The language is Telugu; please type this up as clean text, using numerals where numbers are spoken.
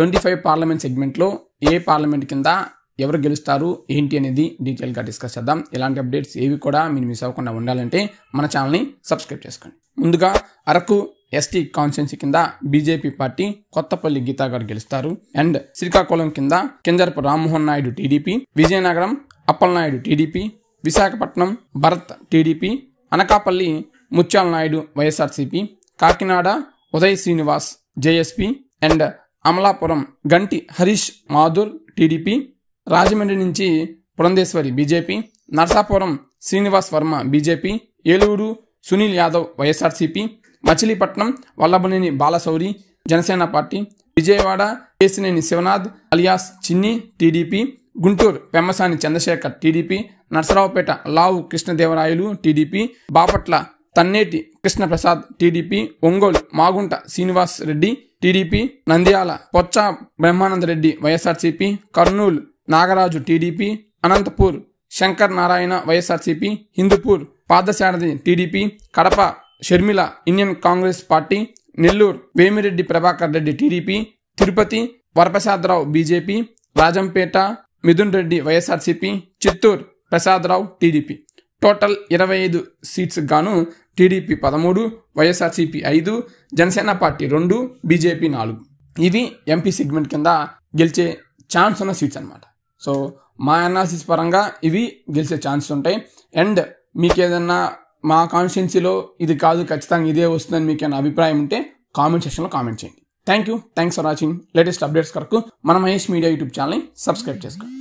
25 పార్లమెంట్ సెగ్మెంట్లో ఏ పార్లమెంట్ కింద ఎవరు గెలుస్తారు ఏంటి అనేది డీటెయిల్గా డిస్కస్ చేద్దాం. ఇలాంటి అప్డేట్స్ ఏవి కూడా మీరు మిస్ అవ్వకుండా ఉండాలంటే మన ఛానల్ని సబ్స్క్రైబ్ చేసుకోండి. ముందుగా అరకు ఎస్టీ కాన్స్టిట్యున్సీ కింద బీజేపీ పార్టీ కొత్తపల్లి గీతా గారు గెలుస్తారు. అండ్ శ్రీకాకుళం కింద Kinjarapu Rammohan Naidu TDP, Vizianagaram Appalanaidu TDP, Visakhapatnam Bharat TDP, Anakapalli Muthyala Naidu YSRCP, Kakinada Uday Srinivas JSP and Amalapuram Ganti Harish Madhur TDP, Rajahmundry నుంచి Purandeswari BJP, Narsapuram Srinivas Varma BJP, Eluru Sunil Yadav YSRCP, Machilipatnam Vallabhaneni Balashowry Janasena party, Vijayawada Kesineni Sivanath alias Chinni TDP, Guntur Pemmasani Chandrasekhar TDP, Narasaraopet లావు కృష్ణదేవరాయలు TDP, Bapatla Tenneti Krishnaprasad TDP, Ongole Magunta Srinivas Reddy TDP, Nandyal Pocha Brahmanandareddy YSRCP, Kurnool Nagaraju TDP, Anantapur Shankar Narayana YSRCP, Hindupur Parthasarathi TDP, Kadapa Sharmila Indian Congress party, Nellore Vemireddy Prabhakar Reddy TDP, Tirupati Varaprasadarao BJP, Rajampet Mithun Reddy YSRCP, Chittoor Prasadarao TDP. Total 25 seats గాను TDP 13, YSRCP 5, Janasena party 2, BJP 4. ఇవి ఎంపీ సెగ్మెంట్ కింద గెలిచే ఛాన్స్ ఉన్న సీట్స్ అనమాట. సో మా అనాలిసిస్ పరంగా ఇవి గెలిచే ఛాన్స్ ఉంటాయి. అండ్ మీకు ఏదన్నా మా కాన్స్టిట్యున్సీలో ఇది కాదు ఖచ్చితంగా ఇదే వస్తుందని మీకు ఏమైనా అభిప్రాయం ఉంటే కామెంట్ సెక్షన్లో కామెంట్ చేయండి. Thanks for watching. Latest updates కొరకు మన మహేష్ మీడియా యూట్యూబ్ ఛానల్ని సబ్స్క్రైబ్ చేసుకోండి.